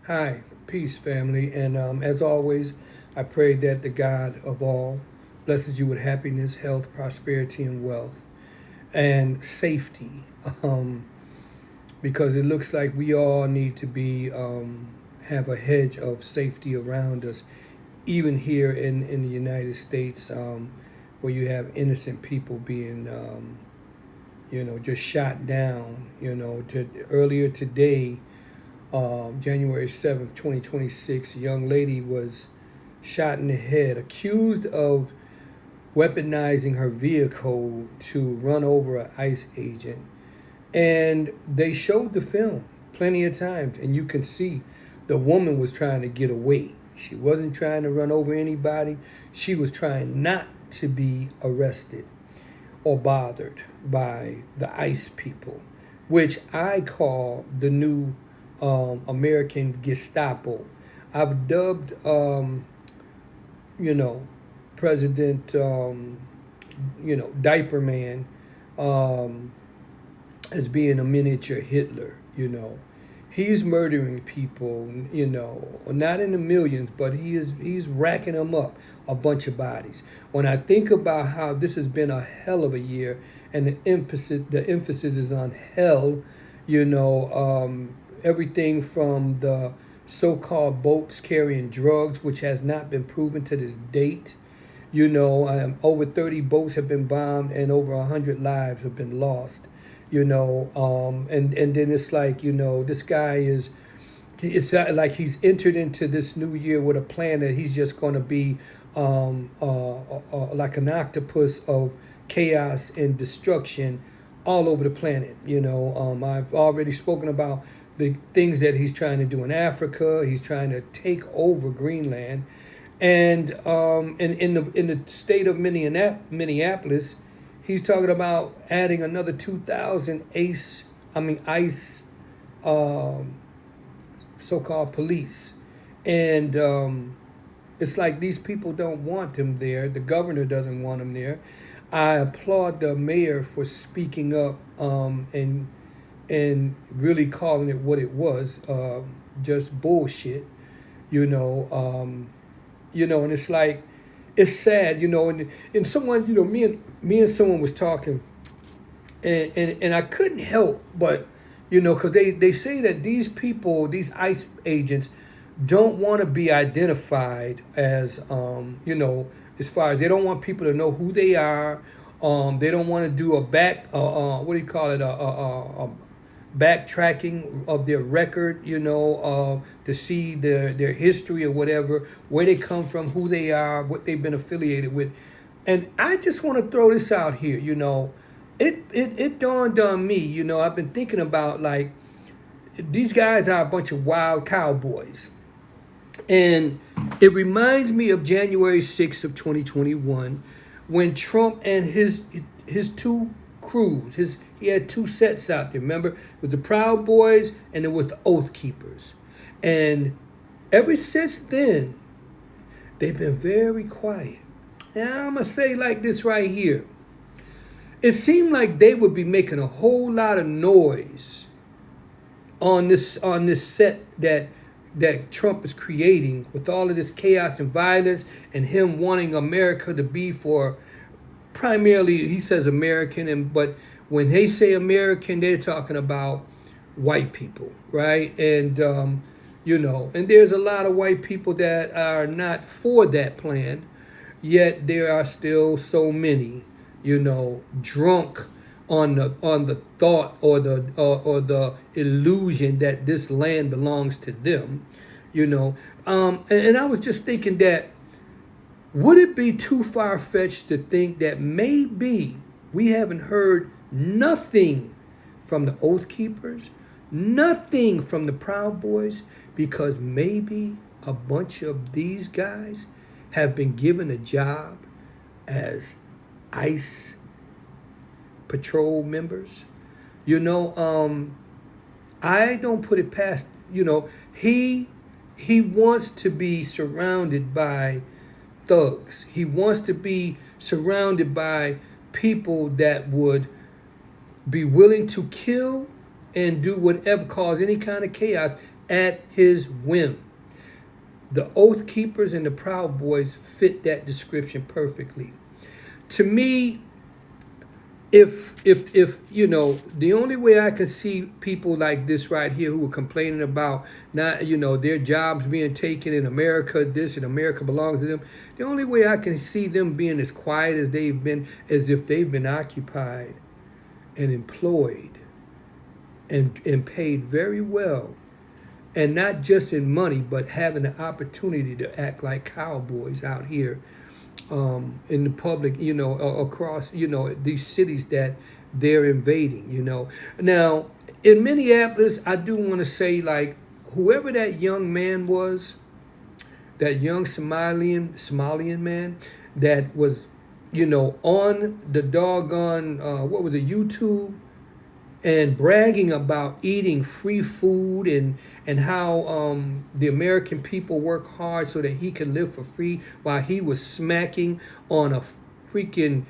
Hi, peace, family. And as always, I pray that the God of all blesses you with happiness, health, prosperity, and wealth, and safety. Um, because it looks like we all need to be have a hedge of safety around us, even here in the United States, where you have innocent people being just shot down. Earlier today, January 7th, 2026, a young lady was shot in the head, accused of weaponizing her vehicle to run over an ICE agent. And they showed the film plenty of times, and you can see the woman was trying to get away. She wasn't trying to run over anybody. She was trying not to be arrested or bothered by the ICE people, which I call the new American Gestapo. I've dubbed, you know, President, Diaper Man, um, as being a miniature Hitler. He's murdering people, not in the millions, but he's racking them up, a bunch of bodies. When I think about how this has been a hell of a year, and the emphasis is on hell, everything from the so-called boats carrying drugs, which has not been proven to this date. Over 30 boats have been bombed and over 100 lives have been lost. And then it's like, this guy it's like he's entered into this new year with a plan that he's just going to be like an octopus of chaos and destruction all over the planet. I've already spoken about the things that he's trying to do in Africa. He's trying to take over Greenland, and in the state of Minneapolis, he's talking about adding another 2,000 ICE, um, so-called police, and it's like these people don't want him there. The governor doesn't want him there. I applaud the mayor for speaking up, and really calling it what it was, just bullshit. You know, um, and it's like it's sad, and someone, me and someone was talking, and I couldn't help but, because they say that these people, these ICE agents, don't want to be identified as, as far as they don't want people to know who they are. They don't want to do a what do you call it, a backtracking of their record, to see their history or whatever, where they come from, who they are, what they've been affiliated with. And I just want to throw this out here. It dawned on me. I've been thinking about, like, these guys are a bunch of wild cowboys. And it reminds me of January 6th of 2021, when Trump and his two crews, he had two sets out there, remember? With the Proud Boys and it was the Oath Keepers. And ever since then, they've been very quiet. Now I'm gonna say like this right here. It seemed like they would be making a whole lot of noise on this set that Trump is creating, with all of this chaos and violence, and him wanting America to be for primarily, he says American, but when they say American, they're talking about white people, right? And there's a lot of white people that are not for that plan, yet there are still so many, drunk on the thought, or the illusion that this land belongs to them. And I was just thinking that, would it be too far-fetched to think that maybe we haven't heard nothing from the Oath Keepers, nothing from the Proud Boys, because maybe a bunch of these guys have been given a job as ICE patrol members? I don't put it past, he wants to be surrounded by thugs. He wants to be surrounded by people that would be willing to kill and do whatever, cause any kind of chaos, at his whim. The Oath Keepers and the Proud Boys fit that description perfectly. To me, if the only way I can see people like this right here who are complaining about not their jobs being taken in America, this in America belongs to them, the only way I can see them being as quiet as they've been is if they've been occupied and employed and paid very well, and not just in money but having the opportunity to act like cowboys out here in the public, across, these cities that they're invading, Now, in Minneapolis, I do want to say, like, whoever that young man was, that young Somalian man that was, on the doggone, what was it, YouTube, and bragging about eating free food and how the American people work hard so that he can live for free while he was smacking on a freaking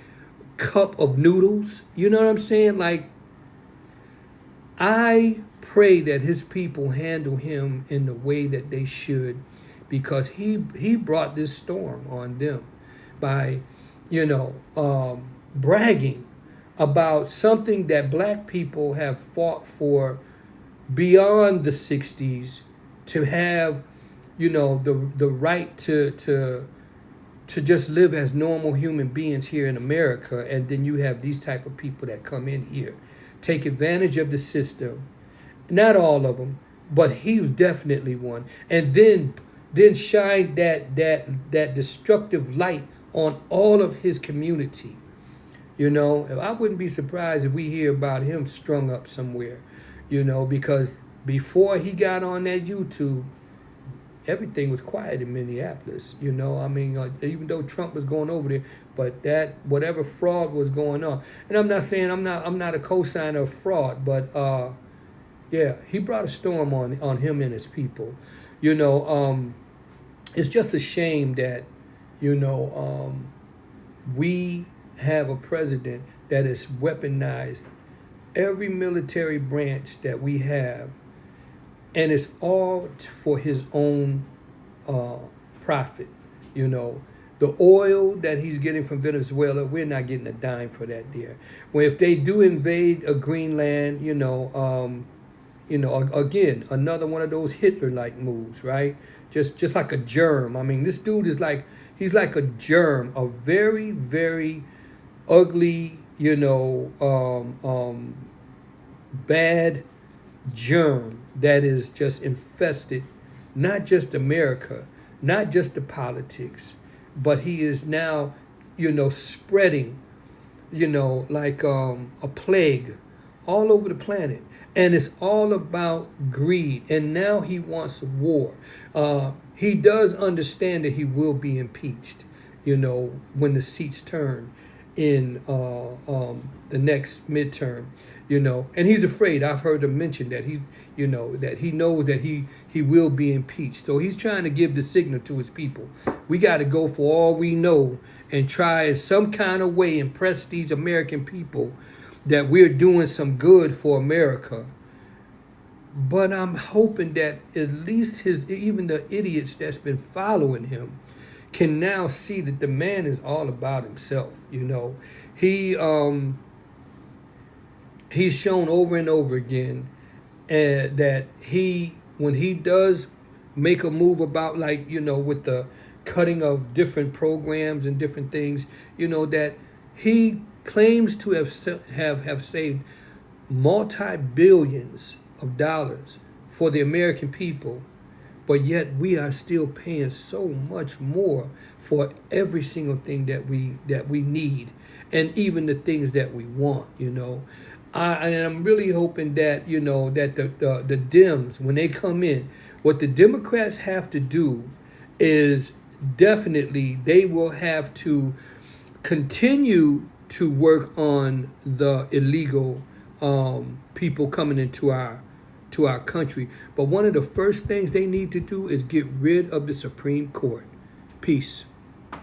cup of noodles. You know what I'm saying? Like, I pray that his people handle him in the way that they should, because he brought this storm on them by, bragging about something that black people have fought for beyond the 60s, to have, the right to just live as normal human beings here in America. And then you have these type of people that come in here, take advantage of the system. Not all of them, but he was definitely one. And then shine that destructive light on all of his community. I wouldn't be surprised if we hear about him strung up somewhere, because before he got on that YouTube, everything was quiet in Minneapolis. I mean, even though Trump was going over there, but that whatever fraud was going on, and I'm not saying I'm not a cosigner of fraud, but yeah, he brought a storm on him and his people. It's just a shame that we have a president that has weaponized every military branch that we have, and it's all for his own profit. The oil that he's getting from Venezuela, we're not getting a dime for that there. Well, if they do invade a Greenland, again, another one of those Hitler-like moves, right? Just like a germ. I mean, this dude is he's like a germ, a very, very ugly, bad germ that is just infested, not just America, not just the politics, but he is now, spreading, like a plague all over the planet. And it's all about greed. And now he wants war. He does understand that he will be impeached, when the seats turn in the next midterm, and he's afraid. I've heard him mention that that he knows that he will be impeached. So he's trying to give the signal to his people. We got to go for all we know and try in some kind of way impress these American people that we're doing some good for America. But I'm hoping that at least even the idiots that's been following him can now see that the man is all about himself. He's shown over and over again that when he does make a move about, like, with the cutting of different programs and different things, that he claims to have saved multi-billions of dollars for the American people, but yet we are still paying so much more for every single thing that we need, and even the things that we want. And I'm really hoping that that the Dems, when they come in, what the Democrats have to do is definitely they will have to continue to work on the illegal people coming into our country. But one of the first things they need to do is get rid of the Supreme Court. Peace.